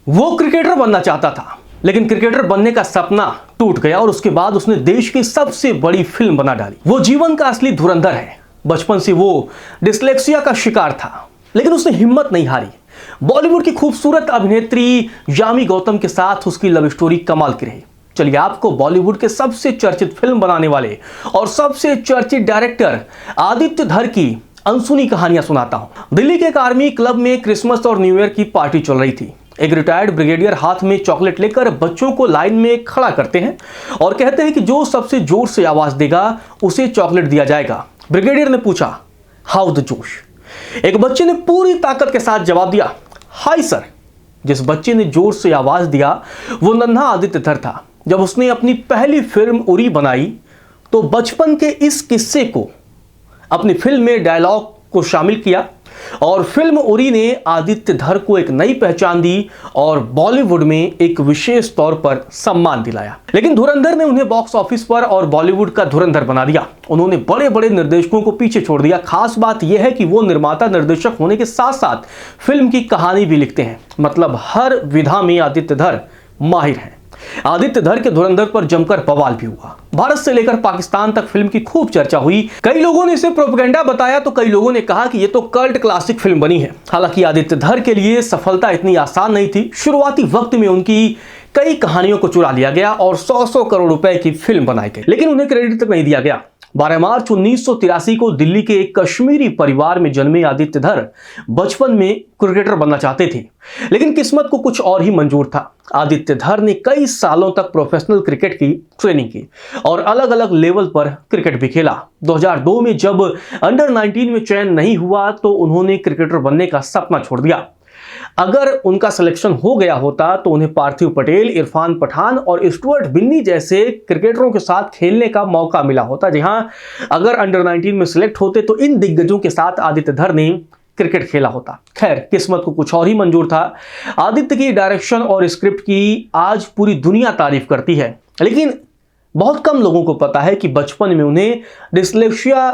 वो क्रिकेटर बनना चाहता था, लेकिन क्रिकेटर बनने का सपना टूट गया और उसके बाद उसने देश की सबसे बड़ी फिल्म बना डाली। वो जीवन का असली धुरंधर है। बचपन से वो डिस्लेक्सिया का शिकार था, लेकिन उसने हिम्मत नहीं हारी। बॉलीवुड की खूबसूरत अभिनेत्री यामी गौतम के साथ उसकी लव स्टोरी कमाल की रही। चलिए आपको बॉलीवुड के सबसे चर्चित फिल्म बनाने वाले और सबसे चर्चित डायरेक्टर आदित्य धर की अनसुनी कहानियां सुनाता हूं। दिल्ली के एक आर्मी क्लब में क्रिसमस और न्यू ईयर की पार्टी चल रही थी। एक रिटायर्ड ब्रिगेडियर हाथ में चॉकलेट लेकर बच्चों को लाइन में खड़ा करते हैं और कहते हैं कि जो सबसे जोर से आवाज देगा उसे चॉकलेट दिया जाएगा। ब्रिगेडियर ने पूछा, हाउ द जोश? एक बच्चे ने पूरी ताकत के साथ जवाब दिया, हाय सर। जिस बच्चे ने जोर से आवाज दिया वो नन्हा आदित्य धर था। जब उसने अपनी पहली फिल्म उरी बनाई तो बचपन के इस किस्से को अपनी फिल्म में डायलॉग को शामिल किया और फिल्म उरी ने आदित्य धर को एक नई पहचान दी और बॉलीवुड में एक विशेष तौर पर सम्मान दिलाया। लेकिन धुरंधर ने उन्हें बॉक्स ऑफिस पर और बॉलीवुड का धुरंधर बना दिया। उन्होंने बड़े बड़े निर्देशकों को पीछे छोड़ दिया। खास बात यह है कि वो निर्माता निर्देशक होने के साथ साथ फिल्म की कहानी भी लिखते हैं। मतलब हर विधा में आदित्य धर माहिर हैं। आदित्य धर के धुरंधर पर जमकर बवाल भी हुआ। भारत से लेकर पाकिस्तान तक फिल्म की खूब चर्चा हुई। कई लोगों ने इसे प्रोपेगेंडा बताया तो कई लोगों ने कहा कि यह तो कल्ट क्लासिक फिल्म बनी है। हालांकि आदित्य धर के लिए सफलता इतनी आसान नहीं थी। शुरुआती वक्त में उनकी कई कहानियों को चुरा लिया गया और 100 करोड़ रुपए की फिल्म बनाई गई, लेकिन उन्हें क्रेडिट तक नहीं दिया गया। 12 मार्च 1983 को दिल्ली के एक कश्मीरी परिवार में जन्मे आदित्य धर बचपन में क्रिकेटर बनना चाहते थे, लेकिन किस्मत को कुछ और ही मंजूर था। आदित्य धर ने कई सालों तक प्रोफेशनल क्रिकेट की ट्रेनिंग की और अलग अलग लेवल पर क्रिकेट भी खेला। 2002 में जब अंडर 19 में चयन नहीं हुआ तो उन्होंने क्रिकेटर बनने का सपना छोड़ दिया। अगर उनका सिलेक्शन हो गया होता तो उन्हें पार्थिव पटेल, इरफान पठान और स्टुअर्ट बिन्नी जैसे क्रिकेटरों के साथ खेलने का मौका मिला होता। जी हां, अगर अंडर 19 में सिलेक्ट होते तो इन दिग्गजों के साथ आदित्य धर ने क्रिकेट खेला होता। खैर, किस्मत को कुछ और ही मंजूर था। आदित्य की डायरेक्शन और स्क्रिप्ट की आज पूरी दुनिया तारीफ करती है, लेकिन बहुत कम लोगों को पता है कि बचपन में उन्हें डिस्लेक्सिया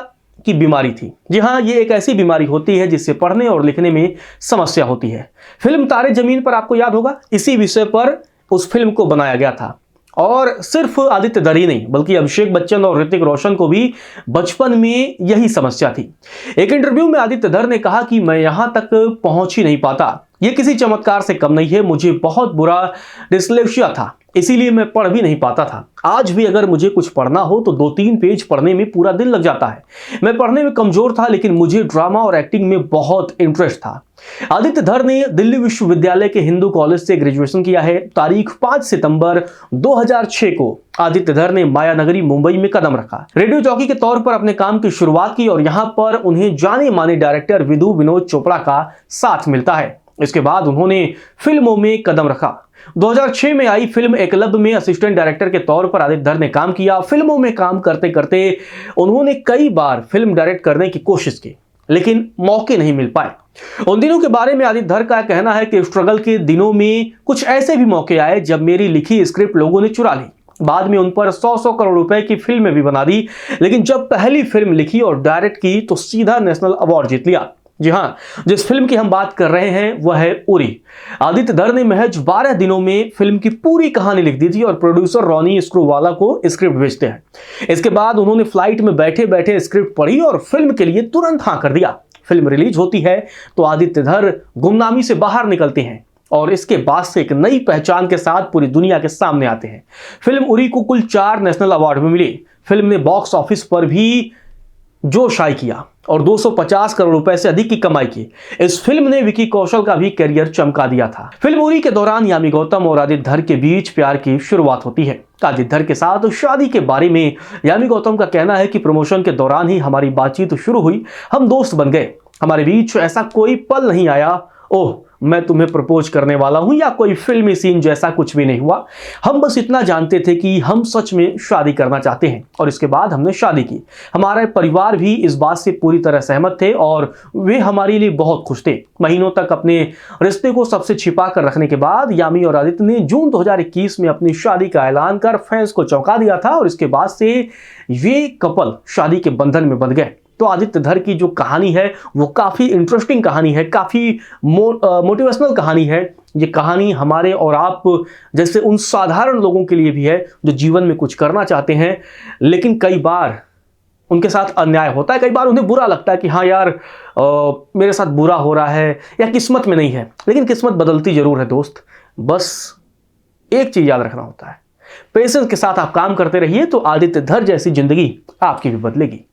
की बीमारी थी। जी हां, ये एक ऐसी बीमारी होती है जिससे पढ़ने और लिखने में समस्या होती है। फिल्म तारे जमीन पर आपको याद होगा, इसी विषय पर उस फिल्म को बनाया गया था। और सिर्फ आदित्य धर ही नहीं बल्कि अभिषेक बच्चन और ऋतिक रोशन को भी बचपन में यही समस्या थी। एक इंटरव्यू में आदित्य धर ने कहा कि मैं यहां तक पहुंच ही नहीं पाता। यह किसी चमत्कार से कम नहीं है। मुझे बहुत बुरा डिस्लेक्सिया था, इसीलिए मैं पढ़ भी नहीं पाता था। आज भी अगर मुझे कुछ पढ़ना हो तो 2-3 पेज पढ़ने में पूरा दिन लग जाता है। मैं पढ़ने में कमजोर था, लेकिन मुझे ड्रामा और एक्टिंग में बहुत इंटरेस्ट था। आदित्य धर ने दिल्ली विश्वविद्यालय के हिंदू कॉलेज से ग्रेजुएशन किया है। तारीख 5 सितंबर 2006 को आदित्य धर ने मायानगरी मुंबई में कदम रखा। रेडियो जॉकी के तौर पर अपने काम की शुरुआत की और यहां पर उन्हें जाने माने डायरेक्टर विधु विनोद चोपड़ा का साथ मिलता है। इसके बाद उन्होंने फिल्मों में कदम रखा। 2006 में आई फिल्म एकलव्य में असिस्टेंट डायरेक्टर के तौर पर आदित्य धर ने काम किया। फिल्मों में काम करते करते उन्होंने कई बार फिल्म डायरेक्ट करने की कोशिश की, लेकिन मौके नहीं मिल पाए। उन दिनों के बारे में आदित्य धर का कहना है कि स्ट्रगल के दिनों में कुछ ऐसे भी मौके आए जब मेरी लिखी स्क्रिप्ट लोगों ने चुरा ली। बाद में उन पर 100 करोड़ रुपए की फिल्में भी बना दी, लेकिन जब पहली फिल्म लिखी और डायरेक्ट की तो सीधा नेशनल अवार्ड जीत लिया। जी हां, जिस फिल्म की हम बात कर रहे हैं वह है उरी। आदित्य धर ने महज 12 दिनों में फिल्म की पूरी कहानी लिख दी थी और प्रोड्यूसर रॉनी स्क्रूवाला को स्क्रिप्ट भेजते हैं। इसके बाद उन्होंने फ्लाइट में बैठे बैठे स्क्रिप्ट पढ़ी और फिल्म के लिए तुरंत हाँ कर दिया। फिल्म रिलीज होती है तो आदित्य धर गुमनामी से बाहर निकलते हैं और इसके बाद से एक नई पहचान के साथ पूरी दुनिया के सामने आते हैं। फिल्म उरी को कुल 4 नेशनल अवार्ड भी मिले। फिल्म ने बॉक्स ऑफिस पर भी जोश शायी किया और 250 करोड़ रुपए से अधिक की कमाई की। इस फिल्म ने विकी कौशल का भी करियर चमका दिया था। फिल्म उरी के दौरान यामी गौतम और आदित्य धर के बीच प्यार की शुरुआत होती है। आदित्य धर के साथ शादी के बारे में यामी गौतम का कहना है कि प्रमोशन के दौरान ही हमारी बातचीत शुरू हुई। हम दोस्त बन गए। हमारे बीच ऐसा कोई पल नहीं आया, ओह मैं तुम्हें प्रपोज करने वाला हूं, या कोई फिल्मी सीन जैसा कुछ भी नहीं हुआ। हम बस इतना जानते थे कि हम सच में शादी करना चाहते हैं और इसके बाद हमने शादी की। हमारे परिवार भी इस बात से पूरी तरह सहमत थे और वे हमारे लिए बहुत खुश थे। महीनों तक अपने रिश्ते को सबसे छिपा कर रखने के बाद यामी और आदित्य ने जून 2021 में अपनी शादी का ऐलान कर फैंस को चौंका दिया था और इसके बाद से ये कपल शादी के बंधन में बंध गए। तो आदित्य धर की जो कहानी है वो काफ़ी इंटरेस्टिंग कहानी है, काफ़ी मोटिवेशनल कहानी है। ये कहानी हमारे और आप जैसे उन साधारण लोगों के लिए भी है जो जीवन में कुछ करना चाहते हैं, लेकिन कई बार उनके साथ अन्याय होता है, कई बार उन्हें बुरा लगता है कि हाँ यार मेरे साथ बुरा हो रहा है या किस्मत में नहीं है। लेकिन किस्मत बदलती जरूर है दोस्त, बस एक चीज याद रखना होता है, पेशेंस के साथ आप काम करते रहिए तो आदित्य धर जैसी जिंदगी आपकी भी बदलेगी।